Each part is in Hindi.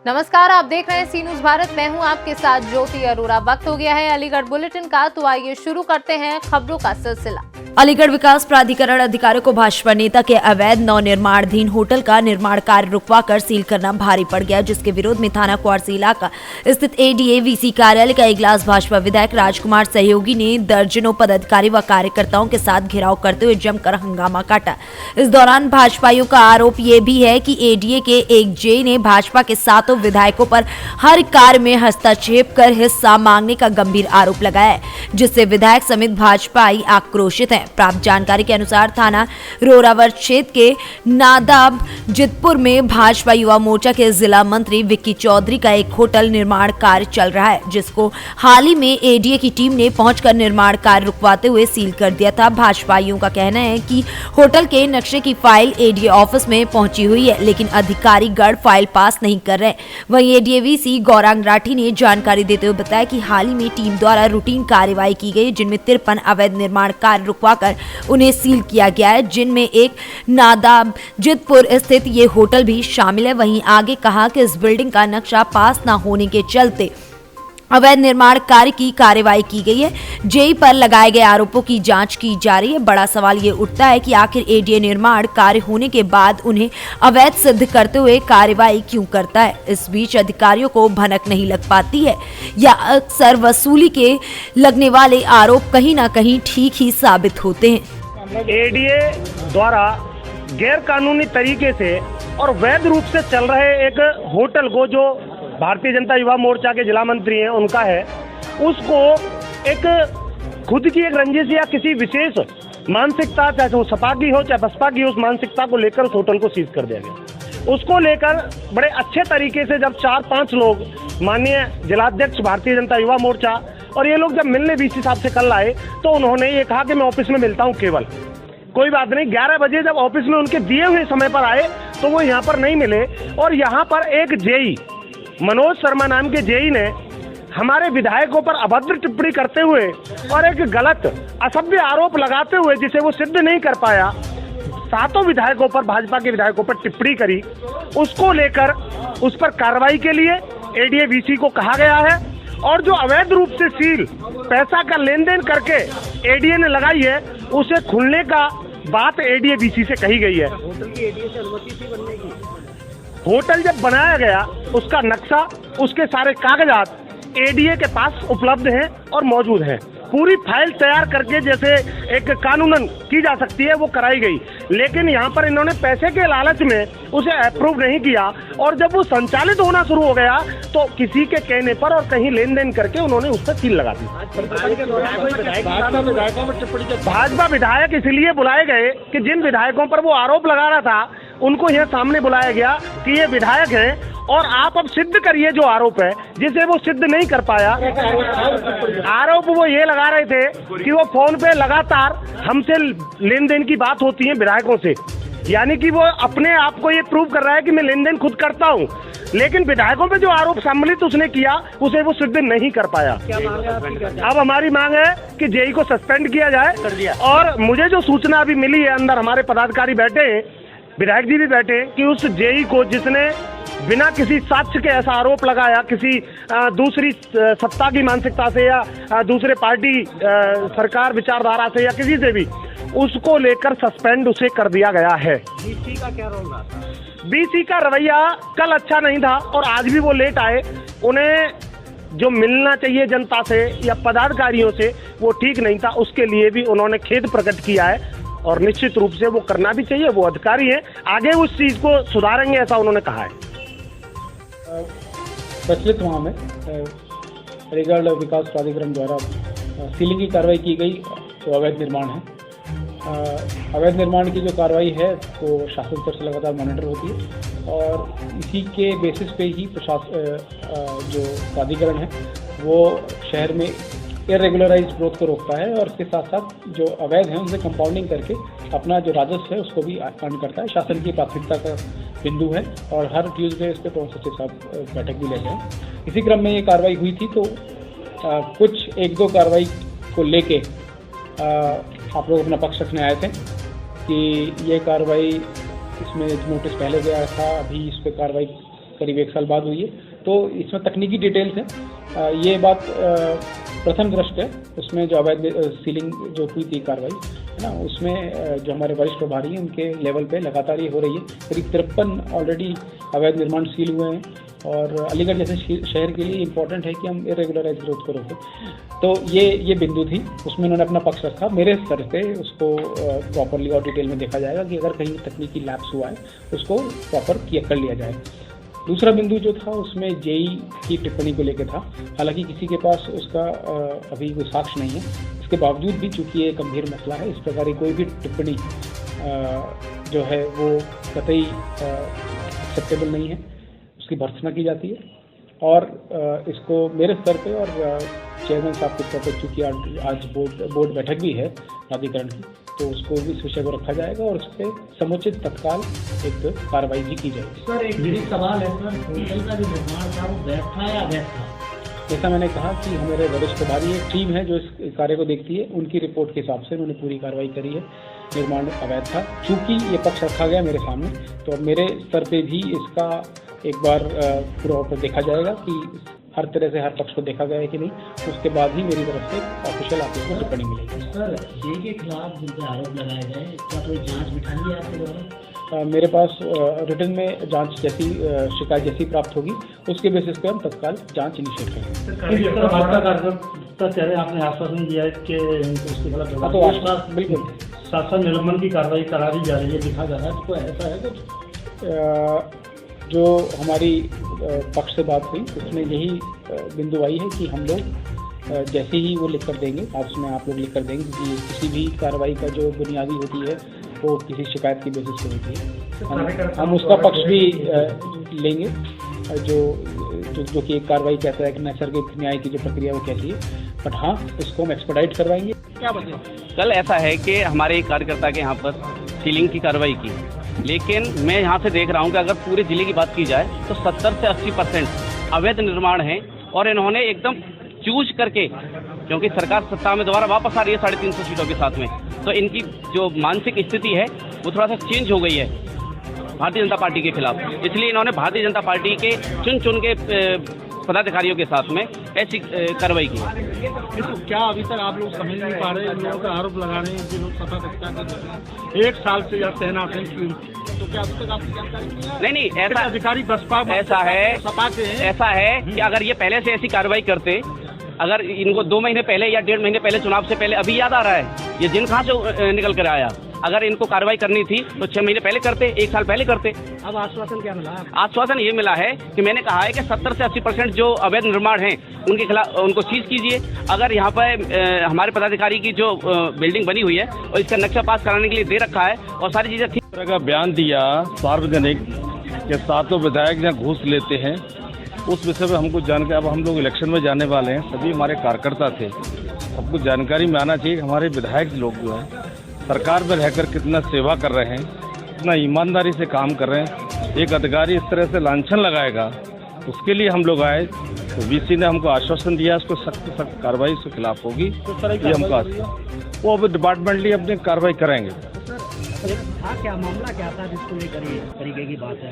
नमस्कार, आप देख रहे हैं सी न्यूज़ भारत। मैं हूं आपके साथ ज्योति अरोरा। वक्त हो गया है अलीगढ़ बुलेटिन का, तो आइए शुरू करते हैं खबरों का सिलसिला। अलीगढ़ विकास प्राधिकरण अधिकारियों को भाजपा नेता के अवैध नवनिर्माणाधीन होटल का निर्माण कार्य रुकवाकर सील करना भारी पड़ गया, जिसके विरोध में थाना कुआरसी इलाका स्थित एडीए-वीसी कार्यालय का इजलास भाजपा विधायक राजकुमार सहयोगी ने दर्जनों पदाधिकारी व कार्यकर्ताओं के साथ घेराव करते हुए जमकर हंगामा काटा। इस दौरान भाजपाइयों का आरोप ये भी है कि एडीए के एक जे ने भाजपा के सातों विधायकों पर हर कार्य में हस्तक्षेप कर हिस्सा मांगने का गंभीर आरोप लगाया है, जिससे विधायक समेत भाजपाई आक्रोशित हैं। प्राप्त जानकारी के अनुसार थाना रोरावर क्षेत्र के नादाब जितपुर में भाजपा युवा मोर्चा के जिला मंत्री विक्की चौधरी का एक होटल निर्माण कार्य चल रहा है, जिसको हाल ही में एडीए की टीम ने पहुंचकर निर्माण कार्य रुकवाते हुए सील कर दिया था। भाजपाइयों का कहना है कि होटल के नक्शे की फाइल एडीए ऑफिस में पहुंची हुई है, लेकिन अधिकारी गढ़ फाइल पास नहीं कर रहे। वहीं एडीए-वीसी गौरांग राठी ने जानकारी देते हुए बताया कि हाल ही में टीम द्वारा रूटीन कार्रवाई की गई, जिनमें 53 अवैध निर्माण कार्य रुकवाकर उन्हें सील किया गया है, जिनमें एक नादाब जितपुर स्थित ये होटल भी शामिल है। वहीं आगे कहा कि इस बिल्डिंग का नक्शा पास न होने के चलते अवैध निर्माण कार्य की कार्रवाई की गई है। जेई पर लगाए गए आरोपों की जांच की जा रही है। बड़ा सवाल ये उठता है कि आखिर एडीए निर्माण कार्य होने के बाद उन्हें अवैध सिद्ध करते हुए कार्रवाई क्यों करता है। इस बीच अधिकारियों को भनक नहीं लग पाती है या अक्सर वसूली के लगने वाले आरोप कहीं ना कहीं ठीक ही साबित होते हैं। एडीए द्वारा गैर कानूनी तरीके से और वैध रूप से चल रहे एक होटल को, जो भारतीय जनता युवा मोर्चा के जिला मंत्री हैं उनका है, उसको एक खुद की एक रंजिश या किसी विशेष मानसिकता, चाहे वो सपा की हो चाहे बसपा की हो, उस मानसिकता को लेकर उस होटल को सीज कर दिया गया। उसको लेकर बड़े अच्छे तरीके से जब 4-5 लोग, माननीय जिलाध्यक्ष भारतीय जनता युवा मोर्चा और ये लोग जब मिलने वीसी साहब से कल आए, तो उन्होंने ये कहा कि मैं ऑफिस में मिलता हूँ, केवल कोई बात नहीं। 11 बजे जब ऑफिस में उनके दिए हुए समय पर आए तो वो यहाँ पर नहीं मिले, और यहाँ पर एक जेई मनोज शर्मा नाम के जेई ने हमारे विधायकों पर अभद्र टिप्पणी करते हुए और एक गलत असभ्य आरोप लगाते हुए, जिसे वो सिद्ध नहीं कर पाया, सातों विधायकों पर, भाजपा के विधायकों पर टिप्पणी करी। उसको लेकर उस पर कार्रवाई के लिए एडीए-वीसी को कहा गया है, और जो अवैध रूप से सील पैसा का लेन देन करके एडीए ने लगाई है, उसे खुलने का बात एडीए-वीसी से कही गई है। होटल की एडीए से अनुमति थी बनने की। होटल जब बनाया गया, उसका नक्शा, उसके सारे कागजात एडीए के पास उपलब्ध हैं और मौजूद हैं। पूरी फाइल तैयार करके जैसे एक कानूनन की जा सकती है वो कराई गई, लेकिन यहाँ पर इन्होंने पैसे के लालच में उसे अप्रूव नहीं किया, और जब वो संचालित होना शुरू हो गया तो किसी के कहने पर और कहीं लेन देन करके उन्होंने उस पर सील लगा दी। भाजपा विधायक इसलिए बुलाए गए कि जिन विधायकों पर वो आरोप लगा रहा था उनको यहाँ सामने बुलाया गया कि ये विधायक हैं और आप अब सिद्ध करिए जो आरोप है, जिसे वो सिद्ध नहीं कर पाया। आरोप वो ये लगा रहे थे कि वो फोन पे लगातार हमसे लेन देन की बात होती है विधायकों से, यानी कि वो अपने आप को ये प्रूव कर रहा है कि मैं लेन देन खुद करता हूँ, लेकिन विधायकों पे जो आरोप सम्मिलित उसने किया उसे वो सिद्ध नहीं कर पाया। अब हमारी मांग है कि जेई को सस्पेंड किया जाए, और मुझे जो सूचना अभी मिली है, अंदर हमारे पदाधिकारी बैठे हैं, विधायक जी भी बैठे, कि उस जेई को जिसने बिना किसी साक्ष्य के ऐसा आरोप लगाया, किसी दूसरी सत्ता की मानसिकता से या दूसरे पार्टी सरकार विचारधारा से या किसी से भी, उसको लेकर सस्पेंड उसे कर दिया गया है। बीसी का क्या रोल रहा? बीसी का रवैया कल अच्छा नहीं था और आज भी वो लेट आए। उन्हें जो मिलना चाहिए जनता से या पदाधिकारियों से वो ठीक नहीं था, उसके लिए भी उन्होंने खेद प्रकट किया है, और निश्चित रूप से वो करना भी चाहिए। वो अधिकारी हैं, आगे उस चीज़ को सुधारेंगे, ऐसा उन्होंने कहा है। प्रचलित वहाँ में अलीगढ़ विकास प्राधिकरण द्वारा सीलिंग की कार्रवाई की गई, तो अवैध निर्माण है। अवैध निर्माण की जो कार्रवाई है वो शासन स्तर से लगातार मॉनिटर होती है, और इसी के बेसिस पे ही जो प्राधिकरण है वो शहर में इरेगुलराइज ग्रोथ को रोकता है, और इसके साथ साथ जो अवैध हैं उनसे कंपाउंडिंग करके अपना जो राजस्व है उसको भी अर्न करता है। शासन की प्राथमिकता का बिंदु है, और हर ट्यूसडे इस पर प्रमुख सचिव साहब बैठक भी लेते हैं। इसी क्रम में ये कार्रवाई हुई थी, तो कुछ 1-2 कार्रवाई को लेके आप लोग अपना पक्ष रखने आए थे कि ये कार्रवाई, इसमें नोटिस पहले गया था, अभी इस पर कार्रवाई करीब 1 साल बाद हुई है। तो इसमें तकनीकी डिटेल्स हैं। ये बात प्रथम दृष्टया है, उसमें जो अवैध सीलिंग जो हुई थी कार्रवाई है ना, उसमें जो हमारे वरिष्ठ प्रभारी हैं उनके लेवल पे लगातार ये हो रही है। करीब 53 ऑलरेडी अवैध निर्माण सील हुए हैं और अलीगढ़ जैसे शहर के लिए इम्पोर्टेंट है कि हम इरेगुलराइज ग्रोथ को रोकें। तो ये बिंदु थी, उसमें उन्होंने अपना पक्ष रखा। मेरे स्तर पे उसको प्रॉपरली और डिटेल में देखा जाएगा कि अगर कहीं तकनीकी लैप्स हुआ है उसको प्रॉपर कर लिया जाए। दूसरा बिंदु जो था उसमें जेई की टिप्पणी को लेकर था। हालांकि किसी के पास उसका अभी कोई साक्ष्य नहीं है, इसके बावजूद भी चूंकि ये गंभीर मसला है, इस प्रकार की कोई भी टिप्पणी जो है वो कतई एक्सेप्टेबल नहीं है, उसकी भर्त्सना की जाती है। और इसको मेरे स्तर पे और चेयरमैन साहब के स्तर पर चूँकि आज बोर्ड बैठक भी है प्राधिकरण की, तो उसको भी इस विषय को रखा जाएगा और उस पर समुचित तत्काल एक कार्रवाई भी की जाएगी। सर, एक बड़ी सवाल है सर, होटल का जो निर्माण था वो वैध था या अवैध था? जैसा मैंने कहा कि हमारे वरिष्ठ प्रभारी एक टीम है जो इस कार्य को देखती है, उनकी रिपोर्ट के हिसाब से उन्होंने पूरी कार्रवाई करी है। निर्माण अवैध था। चूँकि ये पक्ष रखा गया मेरे सामने, तो अब मेरे स्तर पे भी इसका एक बार पूरा देखा जाएगा कि हर तरह से हर पक्ष को देखा गया है कि नहीं, उसके बाद ही मेरी तरफ से ऑफिशियल आपको टिप्पणी मिलेगी। सर, जे के खिलाफ जिन पे आरोप लगाए गए, क्या कोई जांच बिठाई है आपके द्वारा? मेरे पास रिटर्न में जांच जैसी शिकायत जैसी प्राप्त होगी उसके बेसिस पे हम तत्काल जांच इनिशिएट करेंगे। आपने आश्वासन दिया है कि उसके खिलाफ तो आश्वासन बिल्कुल शासन निलंबन की कार्रवाई करा दी जा रही है, दिखा जा रहा है, तो ऐसा है कुछ? जो हमारी पक्ष से बात हुई उसमें यही बिंदु आई है कि हम लोग जैसे ही वो लिख कर देंगे, उसमें आप लोग लिख कर देंगे कि किसी भी कार्रवाई का जो बुनियादी होती है वो किसी शिकायत की बेसिस पे होती है। हम उसका पक्ष भी लेंगे जो कि एक कार्रवाई कहता है कि नैसर्गिक न्याय की जो प्रक्रिया वो कैसी है, बट हाँ इसको हम एक्सपेडाइट करवाएंगे। क्या बताएं? कल ऐसा है कि हमारे एक कार्यकर्ता के यहाँ पर सीलिंग की कार्रवाई की, लेकिन मैं यहाँ से देख रहा हूँ कि अगर पूरे जिले की बात की जाए तो 70 से 80% अवैध निर्माण है और इन्होंने एकदम चूज करके, क्योंकि सरकार सत्ता में दोबारा वापस आ रही है 350 सीटों के साथ में, तो इनकी जो मानसिक स्थिति है वो थोड़ा सा चेंज हो गई है भारतीय जनता पार्टी के खिलाफ। इसलिए इन्होंने भारतीय जनता पार्टी के चुन के पदाधिकारियों के साथ में ऐसी कार्रवाई की है। तो क्या अभी तक आप लोग समझ नहीं पा रहे, इन लोगों का आरोप लगा रहे हैं कि लोग सत्ता सत्ता कर 1 साल से या तैनात हैं, तो क्या अभी तक आपकी जानकारी नहीं ऐसा अधिकारी बसपा ऐसा है सपा के हैं? ऐसा है कि अगर ये पहले से ऐसी कार्रवाई करते, अगर इनको 2 महीने पहले या 1.5 महीने पहले, चुनाव से पहले, अभी याद आ रहा है ये दिन कहाँ से निकल कर आया, अगर इनको कार्रवाई करनी थी तो 6 महीने पहले करते, 1 साल पहले करते। अब आश्वासन क्या मिला? आश्वासन ये मिला है कि मैंने कहा है कि 70 से 80% जो अवैध निर्माण हैं उनके खिलाफ उनको सीज कीजिए। अगर यहाँ पर हमारे पदाधिकारी की जो बिल्डिंग बनी हुई है और इसका नक्शा पास कराने के लिए दे रखा है और सारी चीजें ठीक तरह का बयान दिया सार्वजनिक के सातों विधायक जहाँ घूस लेते हैं, उस विषय में हमको जानकारी, अब हम लोग इलेक्शन में जाने वाले हैं, सभी हमारे कार्यकर्ता थे, सबको जानकारी में आना चाहिए कि हमारे विधायक लोग जो है सरकार में रहकर कितना सेवा कर रहे हैं, कितना ईमानदारी से काम कर रहे हैं। एक अधिकारी इस तरह से लांछन लगाएगा, उसके लिए हम लोग आए, तो वीसी ने हमको आश्वासन दिया उसको सख्त कार्रवाई उसके खिलाफ होगी। ये हमको वो अभी डिपार्टमेंटली अपनी कार्रवाई करेंगे। क्या मामला क्या था जिसको लेकर ये तरीके की बात है?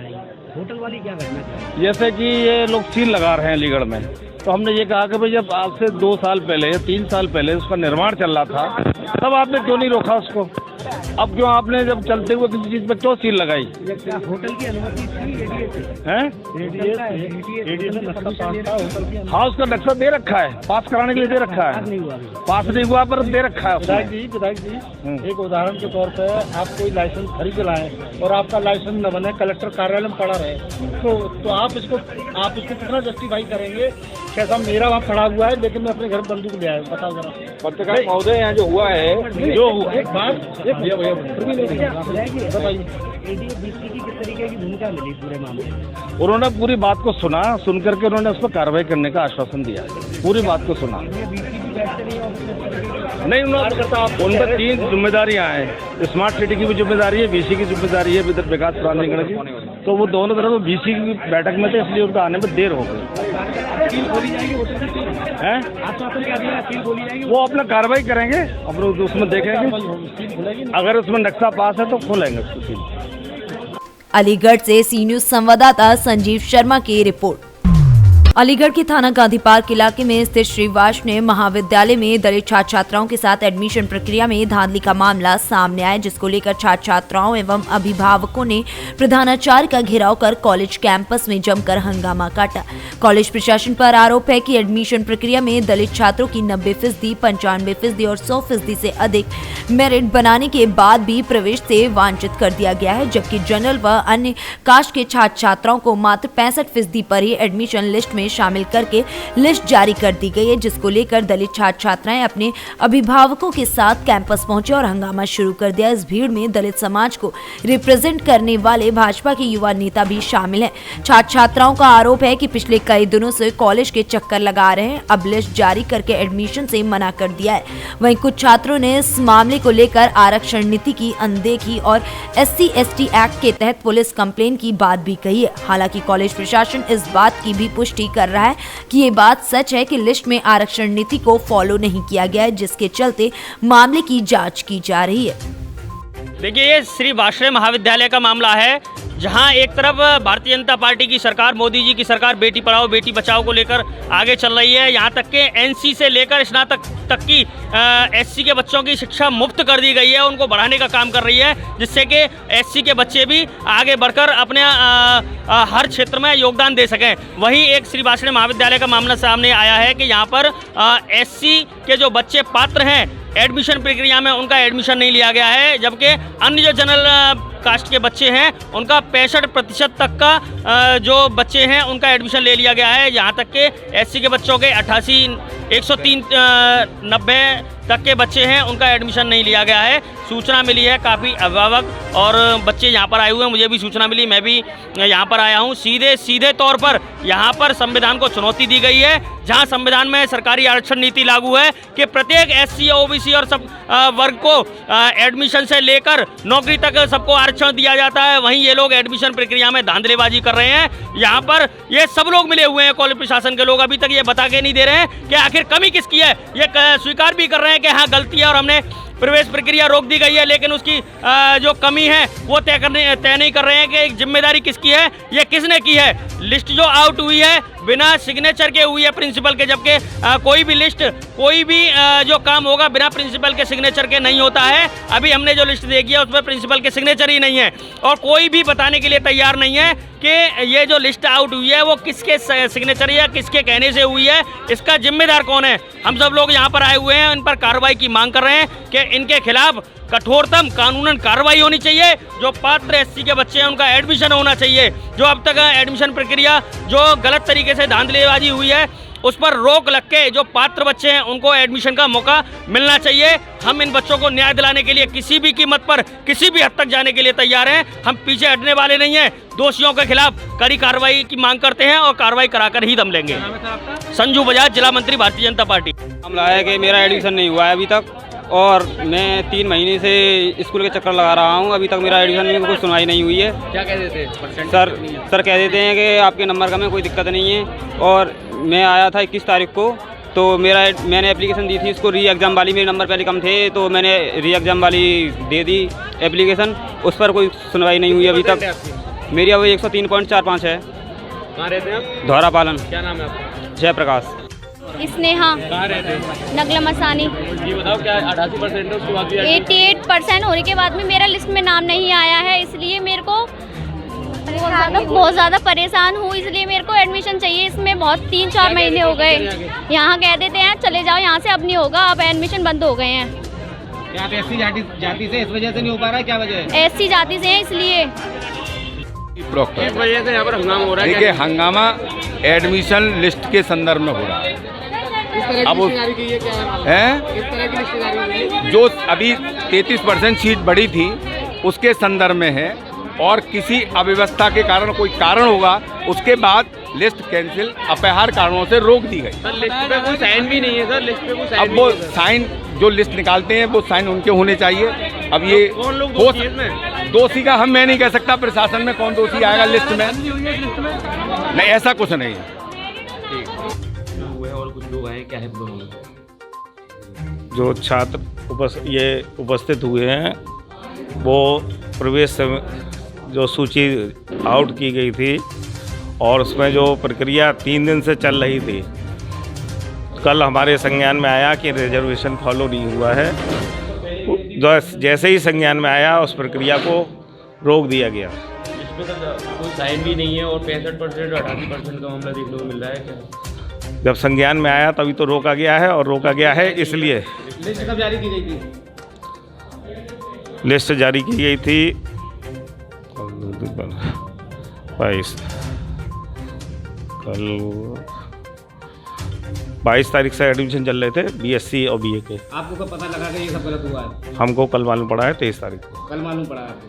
होटल वाली क्या घटना है? जैसे कि ये लोग सील लगा रहे हैं अलीगढ़ में, तो हमने ये कहा कि भाई जब आज से 2 साल पहले 3 साल पहले उसका निर्माण चल रहा था, तब आपने क्यों नहीं रोका उसको? अब क्यों आपने जब चलते हुए किसी चीज पे क्यों सील लगाई? होटल की अनुमति थी? हाँ, उसका नक्शा दे रखा है, पास कराने के लिए दे रखा है, पास नहीं हुआ पर दे रखा है। विधायक जी एक उदाहरण के तौर पे आप कोई लाइसेंस खरीद लाएं और आपका लाइसेंस न बने, कलेक्टर कार्यालय में पड़ा रहे, तो आप इसको कितना जस्टिफाई करेंगे? कैसा मेरा वहाँ खड़ा हुआ है लेकिन मैं अपने घर बंदूक ले आया, बताओ जरा। पत्रकार महोदय यहाँ जो हुआ है, जो एक बात एडीए-बीसी की किस तरीके की भूमिका मिली पूरे मामले में? उन्होंने पूरी बात को सुना, सुन करके उन्होंने उस पर कार्रवाई करने का आश्वासन दिया, पूरी बात को सुना। नहीं, उन पर 3 जिम्मेदारियां हैं, स्मार्ट सिटी की भी जिम्मेदारी है, बीसी की जिम्मेदारी है, विकास प्राधिकरण की, तो वो दोनों तरफ बीसी की बैठक में थे, इसलिए उनका आने में देर हो गई है। वो अपना कार्रवाई करेंगे, अब उसमें देखेंगे, अगर उसमें नक्शा पास है तो खोलेंगे उसको सील। अलीगढ़ से सी न्यूज संवाददाता संजीव शर्मा की रिपोर्ट। अलीगढ़ के थाना गांधी पार्क इलाके में स्थित श्री वार्ष्णेय महाविद्यालय में दलित छात्र छात्राओं के साथ एडमिशन प्रक्रिया में धांधली का मामला सामने आया, जिसको लेकर छात्र छात्राओं एवं अभिभावकों ने प्रधानाचार्य का घेराव कर कॉलेज कैंपस में जमकर हंगामा काटा। कॉलेज प्रशासन पर आरोप है कि एडमिशन प्रक्रिया में दलित छात्रों की 90%, 95% और 100% से अधिक मेरिट बनाने के बाद भी प्रवेश से वांछित कर दिया गया है, जबकि जनरल व अन्य कास्ट के छात्र छात्राओं को मात्र 65% पर ही एडमिशन लिस्ट में शामिल करके लिस्ट जारी कर दी गई है, जिसको लेकर दलित छात्र छात्राएं अपने अभिभावकों के साथ कैंपस पहुंचे और हंगामा शुरू कर दिया। इस भीड़ में दलित समाज को रिप्रेजेंट करने वाले भाजपा के युवा नेता भी शामिल हैं। छात्र छात्राओं का आरोप है कि पिछले कई दिनों से कॉलेज के चक्कर लगा रहे हैं, अब लिस्ट जारी करके एडमिशन से मना कर दिया है। वहीं कुछ छात्रों ने इस मामले को लेकर आरक्षण नीति की अनदेखी और SC/ST एक्ट के तहत पुलिस कंप्लेन की बात भी कही है। हालांकि कॉलेज प्रशासन इस बात की भी पुष्टि कर रहा है कि ये बात सच है कि लिस्ट में आरक्षण नीति को फॉलो नहीं किया गया है, जिसके चलते मामले की जांच की जा रही है। देखिए, ये श्री वार्ष्णेय महाविद्यालय का मामला है, जहां एक तरफ भारतीय जनता पार्टी की सरकार, मोदी जी की सरकार बेटी पढ़ाओ बेटी बचाओ को लेकर आगे चल रही है। यहां तक के NC से लेकर स्नातक तक की SC के बच्चों की शिक्षा मुफ्त कर दी गई है, उनको बढ़ाने का काम कर रही है, जिससे कि SC के बच्चे भी आगे बढ़कर अपने हर क्षेत्र में योगदान दे सकें। वहीं एक श्री वार्ष्णेय महाविद्यालय का मामला सामने आया है कि यहाँ पर SC के जो बच्चे पात्र हैं एडमिशन प्रक्रिया में, उनका एडमिशन नहीं लिया गया है, जबकि अन्य जो जनरल कास्ट के बच्चे हैं उनका 65% तक का जो बच्चे हैं उनका एडमिशन ले लिया गया है। यहाँ तक के SC के बच्चों के 88, 103, 90 तक के बच्चे हैं, उनका एडमिशन नहीं लिया गया है। सूचना मिली है, काफ़ी अभिभावक और बच्चे यहाँ पर आए हुए हैं, मुझे भी सूचना मिली, मैं भी यहाँ पर आया हूँ। सीधे तौर पर यहाँ पर संविधान को चुनौती दी गई है, जहाँ संविधान में सरकारी आरक्षण नीति लागू है कि प्रत्येक SC, OBC और सब वर्ग को एडमिशन से लेकर नौकरी तक सबको आरक्षण दिया जाता है। वहीं ये लोग एडमिशन प्रक्रिया में धांधलेबाजी कर रहे हैं। यहाँ पर ये सब लोग मिले हुए हैं, कॉलेज प्रशासन के लोग अभी तक ये बता के नहीं दे रहे हैं कि आखिर कमी किसकी है। ये स्वीकार भी कर रहे हैं कि हाँ गलती है और हमने प्रवेश प्रक्रिया रोक दी गई है, लेकिन उसकी जो कमी है वो तय नहीं कर रहे हैं कि जिम्मेदारी किसकी है, ये किसने की है। लिस्ट जो आउट हुई है बिना सिग्नेचर के हुई है प्रिंसिपल के, जबकि कोई भी लिस्ट, कोई भी जो काम होगा बिना प्रिंसिपल के सिग्नेचर के नहीं होता है। अभी हमने जो लिस्ट देखी है उसमें प्रिंसिपल के सिग्नेचर ही नहीं है और कोई भी बताने के लिए तैयार नहीं है कि ये जो लिस्ट आउट हुई है वो किसके सिग्नेचर या किसके कहने से हुई है, इसका जिम्मेदार कौन है। हम सब लोग यहाँ पर आए हुए हैं, इन पर कार्रवाई की मांग कर रहे हैं कि इनके खिलाफ कठोरतम कानूनन कार्रवाई होनी चाहिए। जो पात्र SC के बच्चे हैं उनका एडमिशन होना चाहिए। जो अब तक एडमिशन प्रक्रिया जो गलत तरीके से धांधलीबाजी हुई है उस पर रोक लग के जो पात्र बच्चे हैं उनको एडमिशन का मौका मिलना चाहिए। हम इन बच्चों को न्याय दिलाने के लिए किसी भी कीमत पर, किसी भी हद तक जाने के लिए तैयार हैं। हम पीछे हटने वाले नहीं हैं। दोषियों के खिलाफ कड़ी कार्रवाई की मांग करते हैं और कार्रवाई कराकर ही दम लेंगे। संजू बजाज, जिला मंत्री, भारतीय जनता पार्टी। मामला है कि मेरा एडमिशन नहीं हुआ है अभी तक और मैं 3 महीने से स्कूल के चक्कर लगा रहा हूँ, अभी तक मेरा एडमिशन में कोई सुनवाई नहीं हुई है। क्या कह देते हैं सर कह देते हैं कि आपके नंबर का में कोई दिक्कत नहीं है। और मैं आया था 21 तारीख को, तो मैंने एप्लीकेशन दी थी इसको री एग्ज़ाम वाली, मेरे नंबर पहले कम थे तो मैंने री एग्ज़ाम वाली दे दी एप्लीकेशन, उस पर कोई सुनवाई नहीं हुई अभी तक। मेरी अब 103.45 है। कहाँ रहते हैं आप? धौरा पालन। क्या नाम है आपका? जयप्रकाश। स्नेहा। कहाँ रहते हैं? नगला मसानी। ये बताओ, क्या 88% है उसके बाद भी 88% होने के बाद में मेरा लिस्ट में नाम नहीं आया है, इसलिए मेरे को बहुत ज़्यादा परेशान हूँ। इसलिए मेरे को एडमिशन चाहिए। इसमें बहुत 3-4 महीने हो गए, यहाँ कह देते हैं चले जाओ यहाँ से, अब नहीं होगा, अब एडमिशन बंद हो गए हैं। क्या आप SC जाति से इस वजह से नहीं हो पा रहा है? क्या वजह है? SC जाति से हैं इसलिए। इस वजह से यहाँ पर हंगामा हो रहा है। देखिए, हंगामा एडमिशन लिस्ट के संदर्भ में हो रहा है। अब जो अभी 33% सीट बढ़ी थी उसके संदर्भ में है और किसी अव्यवस्था के कारण कोई कारण होगा उसके बाद लिस्ट कैंसिल अपहार कारणों से रोक दी गई। सर लिस्ट पे कोई साइन भी नहीं है। सर लिस्ट पे कोई साइन अब वो साइन जो लिस्ट निकालते हैं वो साइन उनके होने चाहिए। अब ये कौन लोग दोषी का मैं नहीं कह सकता, प्रशासन में कौन दोषी आएगा लिस्ट में, नहीं ऐसा कुछ नहीं है। और कुछ लोग आए, क्या है जो छात्र उपस्थित हुए हैं वो प्रवेश जो सूची आउट की गई थी और उसमें जो प्रक्रिया 3 दिन से चल रही थी, कल हमारे संज्ञान में आया कि रिजर्वेशन फॉलो नहीं हुआ है। जैसे ही संज्ञान में आया उस प्रक्रिया को रोक दिया गया। इसमें तो कोई साइन भी नहीं है और 65% और 88% का मामला देखने को मिल रहा है क्या? जब संज्ञान में आया तभी तो रोका गया है, और रोका गया है इसलिए। लिस्ट कब जारी की गई थी? लिस्ट जारी की गई थी 22 तारीख से एडमिशन चल रहे थे BSc और BA के। आपको कब पता लगा कि ये सब गलत हुआ है? हमको कल मालूम पड़ा है 23 तारीख को। कल मालूम पड़ा आपको?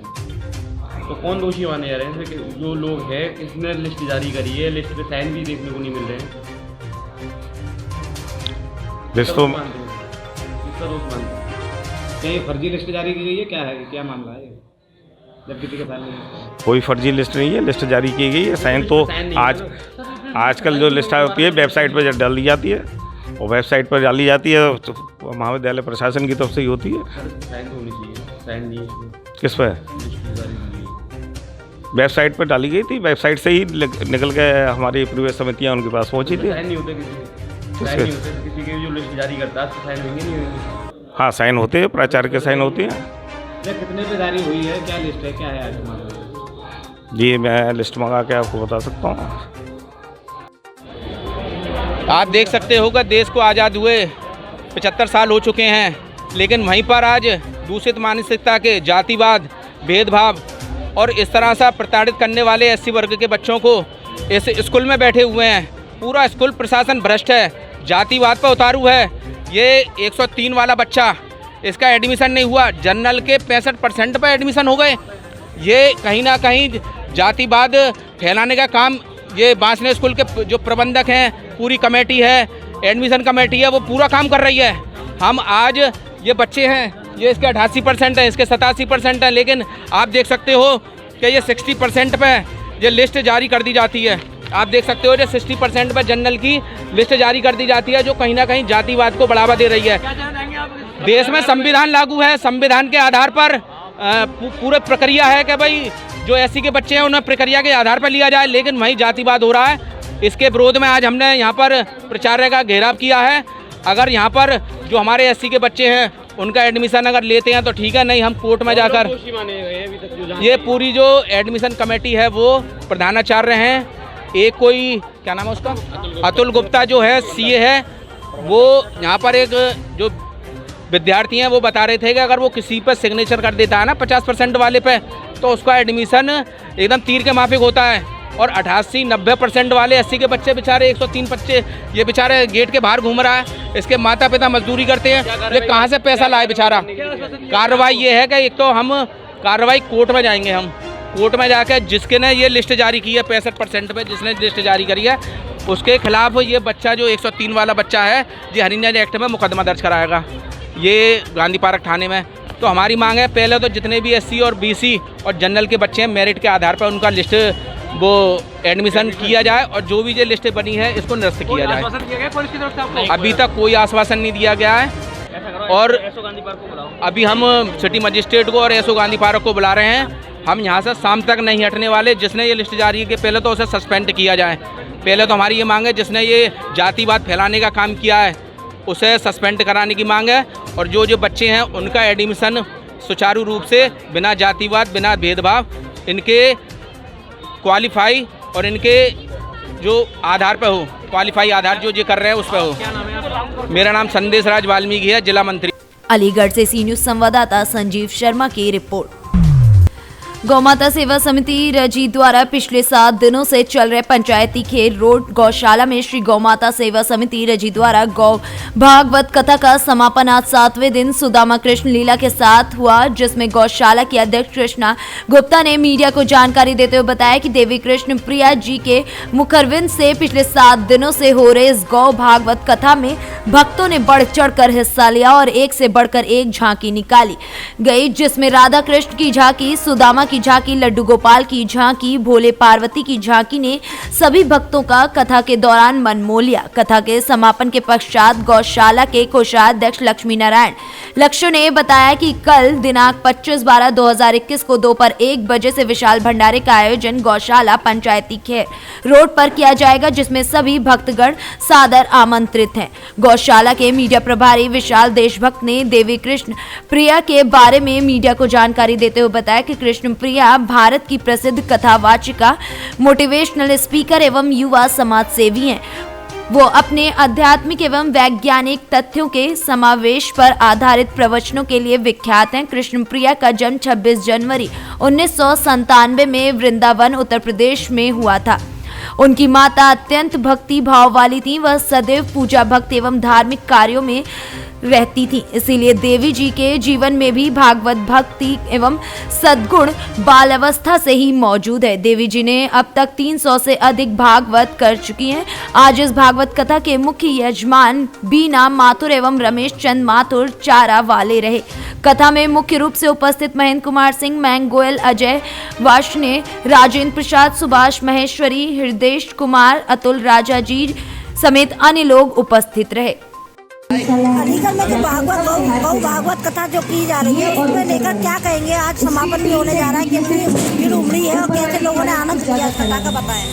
तो कौन दोषी माने जा रहे हैं कि जो लोग हैं, किसने लिस्ट जारी करी है? लिस्ट पे साइन भी देखने को नहीं मिल रहे हैं। लिस्ट तो किसका दोष मानते हैं? क्या ये फर्जी लिस्ट जारी की गई है? क्या है, क्या मामला है? जब किसी के साइन नहीं, कोई फर्जी लिस्ट नहीं है, लिस्ट जारी की गई है। साइन तो आजकल जो लिस्ट होती है वेबसाइट पर डाल दी जाती है, और वेबसाइट पर डाली जाती है तो महाविद्यालय प्रशासन की तरफ से ही होती है। साइन तो होनी चाहिए। साइन नहीं है। किस पे? वेबसाइट पर डाली गई थी, वेबसाइट से ही निकल के हमारी प्रवेश समितियाँ उनके पास पहुँची थी। साइन नहीं होते किसी के जो लिस्ट जारी करता है, साइन होंगे नहीं होंगे? हाँ, साइन होते हैं, प्राचार्य के साइन होते हैं। कितने पे जारी हुई है, क्या लिस्ट है, क्या है आज? जी मैं लिस्ट मंगा के आपको बता सकता हूँ। आप देख सकते हो कि देश को आज़ाद हुए 75 साल हो चुके हैं, लेकिन वहीं पर आज दूषित मानसिकता के, जातिवाद, भेदभाव और इस तरह से प्रताड़ित करने वाले SC वर्ग के बच्चों को इस स्कूल में बैठे हुए हैं। पूरा स्कूल प्रशासन भ्रष्ट है, जातिवाद पर उतारू है। ये 103 वाला बच्चा, इसका एडमिशन नहीं हुआ, जनरल के 65% पर एडमिशन हो गए। ये कहीं ना कहीं जातिवाद फैलाने का काम ये बांसने स्कूल के जो प्रबंधक हैं, पूरी कमेटी है, एडमिशन कमेटी है, वो पूरा काम कर रही है। हम आज ये बच्चे हैं, ये इसके 88% है, इसके 87% है, लेकिन आप देख सकते हो कि ये 60% पे ये लिस्ट जारी कर दी जाती है। आप देख सकते हो ये 60% पे जनरल की लिस्ट जारी कर दी जाती है, जो कहीं ना कहीं जातिवाद को बढ़ावा दे रही है। देश में संविधान लागू है, संविधान के आधार पर पूरा प्रक्रिया है कि भाई जो SC के बच्चे हैं उन्हें प्रक्रिया के आधार पर लिया जाए, लेकिन वहीं जातिवाद हो रहा है। इसके विरोध में आज हमने यहाँ पर प्राचार्य का घेराव किया है। अगर यहाँ पर जो हमारे SC के बच्चे हैं उनका एडमिशन अगर लेते हैं तो ठीक है, नहीं हम कोर्ट में जाकर, ये पूरी जो एडमिशन कमेटी है वो प्रधानाचार्य हैं, एक कोई क्या नाम है उसका, अतुल गुप्ता जो है CA है, वो यहाँ पर एक जो विद्यार्थी हैं वो बता रहे थे कि अगर वो किसी पर सिग्नेचर कर देता है ना 50% वाले पे, तो उसका एडमिशन एकदम तीर के माफिक होता है। और 88-90% वाले SC के बच्चे बेचारे 103 बच्चे ये बेचारे गेट के बाहर घूम रहा है। इसके माता पिता मजदूरी करते हैं, ये कहाँ से पैसा लाए बेचारा। कार्रवाई ये है कि एक तो हम कार्रवाई कोर्ट में जाएंगे, हम कोर्ट में जाकर जिसके ने ये लिस्ट जारी की है 65% पे जिसने लिस्ट जारी करी है उसके खिलाफ ये बच्चा जो 103 वाला बच्चा है ये हरियाणा एक्ट में मुकदमा दर्ज कराएगा, ये गांधी पार्क थाने में। तो हमारी मांग है पहले तो जितने भी SC और BC और जनरल के बच्चे हैं मेरिट के आधार पर उनका लिस्ट वो एडमिशन किया जाए, और जो भी ये लिस्ट बनी है इसको निरस्त किया जाए। अभी तक कोई आश्वासन नहीं दिया गया है, और अभी हम सिटी मजिस्ट्रेट को और SO गांधी पार्क को बुला रहे हैं। हम यहाँ से शाम तक नहीं हटने वाले। जिसने ये लिस्ट जारी की पहले तो उसे सस्पेंड किया जाए। पहले तो हमारी ये मांग है जिसने ये जातिवाद फैलाने का काम किया है उसे सस्पेंड कराने की मांग है, और जो बच्चे हैं उनका एडमिशन सुचारू रूप से बिना जातिवाद, बिना भेदभाव, इनके क्वालिफाई और इनके जो आधार पर हो, क्वालिफाई आधार जो कर रहे हैं उस पर हो। मेरा नाम संदेश राज वाल्मीकि है, जिला मंत्री। अलीगढ़ से सी न्यूज़ संवाददाता संजीव शर्मा की रिपोर्ट। गौमाता सेवा समिति रजी द्वारा पिछले 7 दिनों से चल रहे पंचायती खेल रोड गौशाला में श्री गौमाता सेवा समिति रजी द्वारा गौ भागवत कथा का समापन आज 7वें दिन सुदामा कृष्ण लीला के साथ हुआ, जिसमें गौशाला की अध्यक्ष कृष्णा गुप्ता ने मीडिया को जानकारी देते हुए बताया कि देवी कृष्ण प्रिया जी के मुखरविंद से पिछले 7 दिनों से हो रहे इस गौ भागवत कथा में भक्तों ने बढ़ चढ़कर हिस्सा लिया और एक से बढ़कर एक झांकी निकाली गई, जिसमें राधा कृष्ण की झांकी, सुदामा की की झांकी, लड्डू गोपाल की झांकी, भोले पार्वती की झांकी ने सभी भक्तों का कथा के दौरान मन मोह लिया। कथा के समापन के पश्चात गौशाला के कोषाध्यक्ष लक्ष्मी नारायण लक्ष्य ने बताया कि कल दिनांक 25/12/2021 को दोपहर 1 बजे से विशाल भंडारे का आयोजन गौशाला पंचायती खेर रोड पर किया जाएगा, जिसमें सभी भक्तगण सादर आमंत्रित हैं। गौशाला के मीडिया प्रभारी विशाल देशभक्त ने देवी कृष्ण प्रिया के बारे में मीडिया को जानकारी देते हुए बताया कि कृष्ण प्रिया भारत की प्रसिद्ध कथावाचिका, मोटिवेशनल स्पीकर एवं युवा समाज सेवी हैं। वो अपने आध्यात्मिक एवं वैज्ञानिक तथ्यों के समावेश पर आधारित प्रवचनों के लिए विख्यात हैं। कृष्ण प्रिया का जन्म 26 जनवरी 1997 में वृंदावन, उत्तर प्रदेश में हुआ था। उनकी माता अत्यंत भक्ति भाव वाली थी। वह सदैव पूजा भक्त एवं धार्मिक कार्यों में रहती थी, इसीलिए देवी जी के जीवन में भी भागवत भक्ति एवं सद्गुण बाल अवस्था से ही मौजूद है। देवी जी ने अब तक 300 से अधिक भागवत कर चुकी हैं। आज इस भागवत कथा के मुख्य यजमान बीना माथुर एवं रमेश चंद माथुर चारा वाले रहे। कथा में मुख्य रूप से उपस्थित महेंद्र कुमार सिंह, मयंक गोयल, अजय वार्ष्णेय, राजेंद्र प्रसाद, सुभाष महेश्वरी, हृदय कुमार, अतुल राजा जी समेत अन्य लोग उपस्थित रहे। अलीगढ़ में जो भागवत कथा जो की जा रही है उसमें लेकर क्या कहेंगे? आज समापन भी होने जा रहा है, कितनी भीड़ उमड़ी है और कैसे लोगों ने आनंद लिया कथा का बताएं।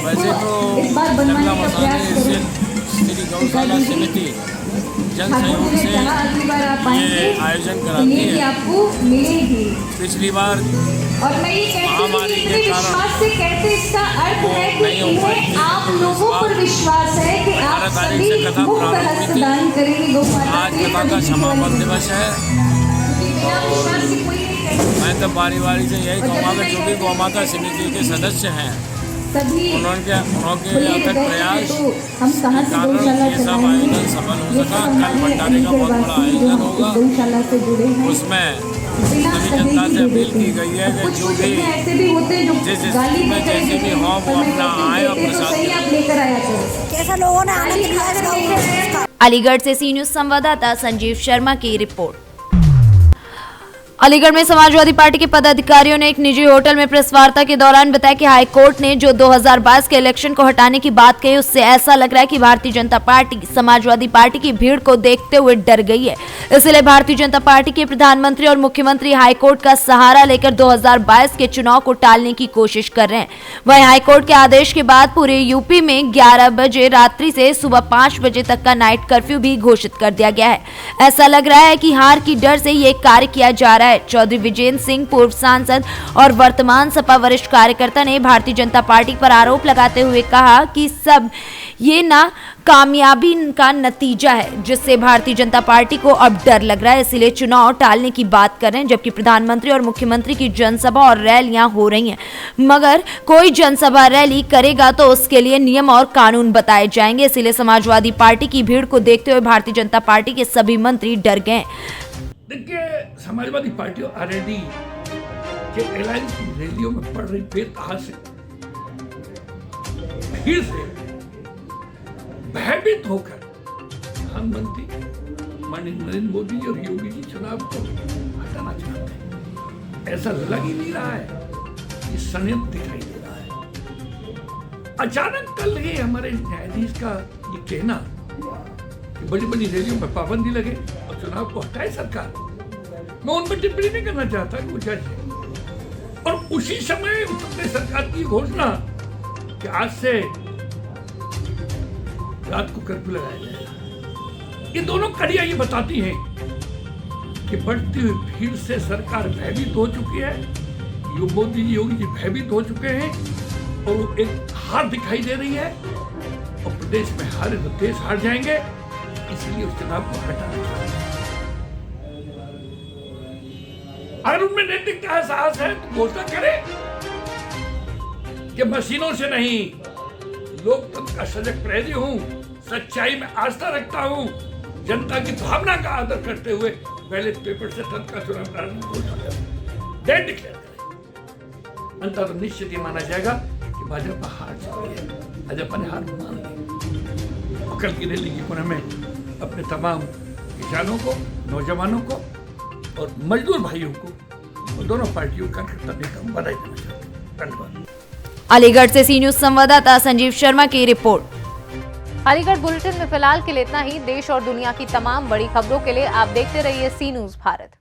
वैसे तो जंगला मसाने श्री गौशाला समिति जन सहयोग से ये आयोजन कराती है। पिछली बार महामारी के कारण वो नहीं हो पाई। आप लोगों पर विश्वास है कि 18 तारीख से कथा प्रारंभ हुई थी। आज कथा का समापन दिवस है और मैं तो बारी बारी से यही कहूँगा कि जो भी गौ माता समिति के सदस्य हैं उनके अथक प्रयास के कारण ये सब आयोजन सफल हो सका। कल भंडारे का बहुत बड़ा आयोजन होगा, उसमें सभी जनता से अपील की गई है कि जो भी जिस स्थिति में जैसे भी हो वो अपना आए और प्रसाद कैसा लोगों ने आनंद लिया। अलीगढ़ से सी न्यूज संवाददाता संजीव शर्मा की रिपोर्ट। अलीगढ़ में समाजवादी पार्टी के पदाधिकारियों ने एक निजी होटल में प्रेस वार्ता के दौरान बताया कि हाईकोर्ट ने जो 2022 के इलेक्शन को हटाने की बात कही, उससे ऐसा लग रहा है कि भारतीय जनता पार्टी समाजवादी पार्टी की भीड़ को देखते हुए डर गई है। इसलिए भारतीय जनता पार्टी के प्रधानमंत्री और मुख्यमंत्री हाईकोर्ट का सहारा लेकर 2022 के चुनाव को टालने की कोशिश कर रहे हैं। वहीं हाईकोर्ट के आदेश के बाद पूरे यूपी में 11 बजे रात्रि से सुबह 5 बजे तक का नाइट कर्फ्यू भी घोषित कर दिया गया है। ऐसा लग रहा है कि हार की डर से ये कार्य किया जा रहा है। चौधरी विजेंद्र सिंह, पूर्व सांसद और वर्तमान सपा वरिष्ठ कार्यकर्ता, ने भारतीय जनता पार्टी पर आरोप लगाते हुए कहा कि सब ये ना कामयाबी का नतीजा है, जिससे भारतीय जनता पार्टी को अब डर लग रहा है, इसलिए चुनाव टालने की बात कर रहे हैं। जबकि प्रधानमंत्री और मुख्यमंत्री की जनसभा और रैलियां हो रही हैं, मगर कोई जनसभा रैली करेगा तो उसके लिए नियम और कानून बताए जाएंगे। इसलिए समाजवादी पार्टी की भीड़ को देखते हुए भारतीय जनता पार्टी के सभी मंत्री डर गए। देखिए, समाजवादी पार्टी ऑलरेडी के एलायंस की रैलियों में पड़ रही बेतहाशा से भीड़ से भयभीत होकर प्रधानमंत्री माननीय नरेंद्र मोदी और योगी जी चुनाव को हटाना चाहते हैं। ऐसा लग ही नहीं रहा है, ये षड्यंत्र दिखाई दे रहा है। अचानक कल ही हमारे न्यायाधीश का ये कहना कि बड़ी बड़ी रैलियों में पाबंदी लगे और चुनाव को हटाए सरकार, मैं उन पर टिप्पणी नहीं करना चाहता कि वो जज है। और उसी समय उत्तर प्रदेश सरकार की घोषणा कि आज से रात को कर्फ्यू लगाया जाएगा। ये दोनों कड़ियां ये बताती हैं कि बढ़ती हुई भीड़ से सरकार भयभीत हो चुकी है, मोदी जी योगी जी भयभीत हो चुके हैं और वो एक हार दिखाई दे रही है और प्रदेश में हारे तो देश हार जाएंगे, इसलिए उस चुनाव को हटाना चाहते हैं। अगर उनमें नैतिकता है, साहस है तो घोषणा करें कि मशीनों से नहीं, लोकतंत्र का सजग प्रहरी हूं, सच्चाई में आस्था रखता हूं, जनता की भावना का आदर करते हुए बैलेट पेपर से तंत्र का चुनाव कराने की घोषणा करें, डेट डिक्लेयर करें। अंततः तो निश्चित ही माना जाएगा कि भाजपा हार चुकी है, भाजपा ने हार मान ली। कल की रैली की पुणे में अपने तमाम किसानों को, नौजवानों को और मजदूर भाइयों को और दोनों पार्टियों का कार्यकर्ता नेता हम बधाई देना चाहते हैं। धन्यवाद। अलीगढ़ से सी न्यूज संवाददाता संजीव शर्मा की रिपोर्ट। अलीगढ़ बुलेटिन में फिलहाल के लिए इतना ही। देश और दुनिया की तमाम बड़ी खबरों के लिए आप देखते रहिए सी न्यूज भारत।